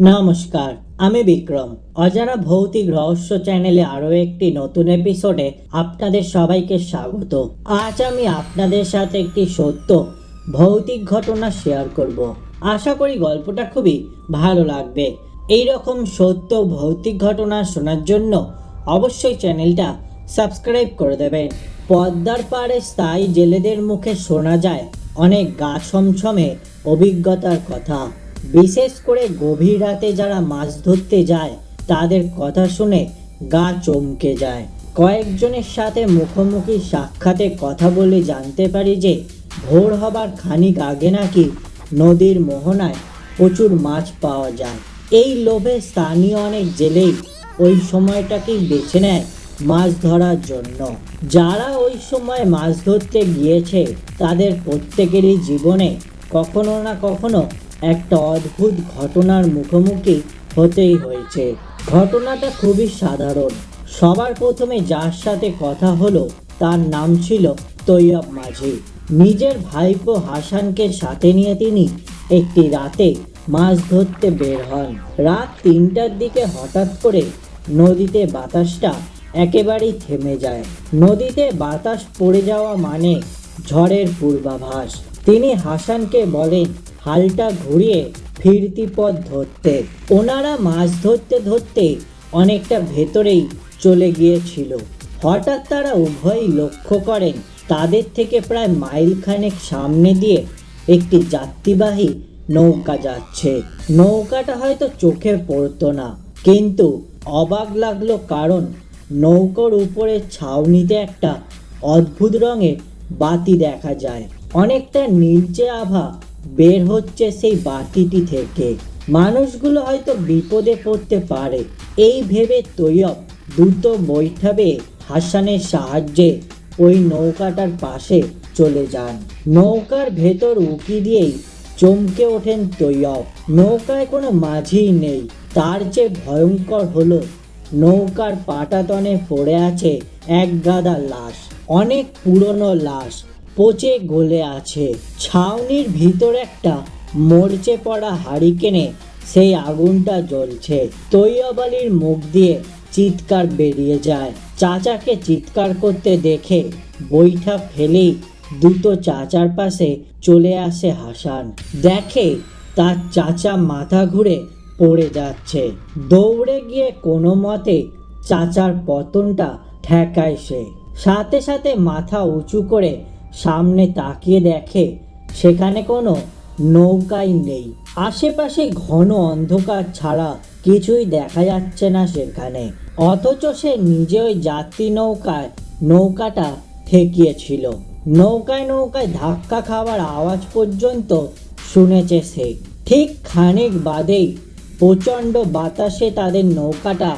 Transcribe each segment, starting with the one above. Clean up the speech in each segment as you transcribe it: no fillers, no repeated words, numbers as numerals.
নমস্কার, আমি বিক্রম। অজানা ভৌতিক রহস্য চ্যানেলে আরও একটি নতুন এপিসোডে আপনাদের সবাইকে স্বাগত। আজ আমি আপনাদের সাথে একটি সত্য ভৌতিক ঘটনা শেয়ার করব। আশা করি গল্পটা খুবই ভালো লাগবে। এই রকম সত্য ভৌতিক ঘটনা শোনার জন্য অবশ্যই চ্যানেলটা সাবস্ক্রাইব করে দেবেন। পদ্মার পাড়ে স্থায়ী জেলেদের মুখে শোনা যায় অনেক গা ছমছমে অভিজ্ঞতার কথা। বিশেষ করে গভীর রাতে যারা মাছ ধরতে যায় তাদের কথা শুনে গা চমকে যায়। কয়েকজনের সাথে মুখোমুখি সাক্ষাতে কথা বলে জানতে পারি যে ভোর হবার খানিক আগে নাকি নদীর মোহনায় প্রচুর মাছ পাওয়া যায়। এই লোভে স্থানীয় অনেক জেলেই ওই সময়টাকেই বেছে নেয় মাছ ধরার জন্য। যারা ওই সময় মাছ ধরতে গিয়েছে তাদের প্রত্যেকেরই জীবনে কখনো না কখনো একটা অদ্ভুত ঘটনার মুখোমুখি হতেই হয়েছে। ঘটনাটা খুবই সাধারণ। সবার প্রথমে যার সাথে কথা হলো তার নাম ছিল তৈয়ব মাঝি। নিজের ভাইপো হাসানকে সাথে নিয়ে তিনি একটি রাতে মাছ ধরতে বের হন। রাত ৩টার দিকে হঠাৎ করে নদীতে বাতাসটা একেবারেই থেমে যায়। নদীতে বাতাস পড়ে যাওয়া মানে ঝড়ের পূর্বাভাস। তিনি হাসানকে বলেন হালটা ঘুরিয়ে ফিরতি পথ ধরতে। ওনারা মাছ ধরতে ধরতে অনেকটা ভেতরেই চলে গিয়েছিল। হঠাৎ তারা উভয়ই লক্ষ্য করেন তাদের থেকে প্রায় মাইল খানেক সামনে দিয়ে একটি যাত্রীবাহী নৌকা যাচ্ছে। নৌকাটা হয়তো চোখে পড়তো না, কিন্তু অবাক লাগলো কারণ নৌকার উপরে ছাউনিতে একটা অদ্ভুত রঙের বাতি দেখা যায়। অনেকটা নীলচে আভা বের হচ্ছে সেই বাতিটি থেকে। মানুষগুলো হয়তো বিপদে পড়তে পারে এই ভেবে তৈয়ব দ্রুত বৈঠাবে হাসানের সাহায্যে ওই নৌকাটার পাশে চলে যান। নৌকার ভেতর উঁকি দিয়েই চমকে ওঠেন তৈয়ব। নৌকায় কোনো মাঝিই নেই। তার যে ভয়ঙ্কর হলো নৌকার পাটাতনে পড়ে আছে এক গাদা লাশ। অনেক পুরনো লাশ, পচে গলে আছে। ছাউনির ভিতর একটা মরচে পড়া হারিকেনে সেই আগুনটা জ্বলছে। তৈয়ব আলীর মুখ দিয়ে চিৎকার বেরিয়ে যায়। চাচাকে চিৎকার করতে দেখে বৈঠা ফেলেই দ্রুত চাচার পাশে চলে আসে হাসান। দেখে তার চাচা মাথা ঘুরে পড়ে যাচ্ছে। দৌড়ে গিয়ে কোনো মতে চাচার পতনটা ঠেকায় সে। সাথে সাথে মাথা উঁচু করে সামনে তাকিয়ে দেখে সেখানে কোনো নৌকাই নেই। আশেপাশে ঘন অন্ধকার ছাড়া কিছুই দেখা যাচ্ছে না সেখানে। অথচ সে নিজে ওই যাত্রী নৌকাটা ঠেকিয়েছিল। নৌকায় ধাক্কা খাওয়ার আওয়াজ পর্যন্ত শুনেছে সে। ঠিক খানিক বাদেই প্রচণ্ড বাতাসে তাদের নৌকাটা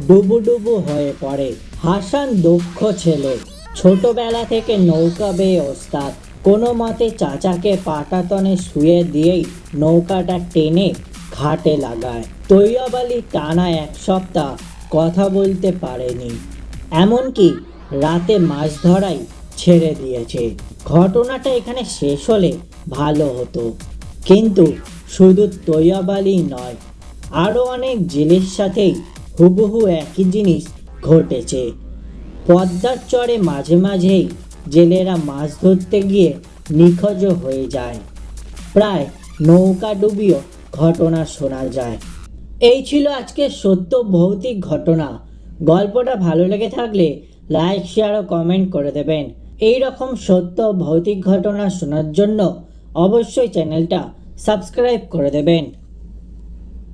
ডুবুডুবু হয়ে পড়ে। হাসান দক্ষ ছেলে, ছোটবেলা থেকে নৌকা বেয়ে ওস্তাদ। কোনো মতে চাচাকে পাটাতনে শুয়ে দিয়েই নৌকাটা টেনে ঘাটে লাগায়। তৈয়ব আলী টানা ১ সপ্তাহ কথা বলতে পারেনি, এমনকি রাতে মাছ ধরাই ছেড়ে দিয়েছে। ঘটনাটা এখানে শেষ হলে ভালো হতো, কিন্তু শুধু তৈয়ব আলী নয়, আরও অনেক জেলের সাথেই হুবহু একই জিনিস ঘটেছে। পদ্মার চরে মাঝে মাঝেই জেলেরা মাছ ধরতে গিয়ে নিখোঁজ হয়ে যায়। প্রায় নৌকা ডুবিও ঘটনা শোনা যায়। এই ছিল আজকের সত্য ভৌতিক ঘটনা। গল্পটা ভালো লেগে থাকলে লাইক, শেয়ার ও কমেন্ট করে দেবেন। এই রকম সত্য ভৌতিক ঘটনা শোনার জন্য অবশ্যই চ্যানেলটা সাবস্ক্রাইব করে দেবেন।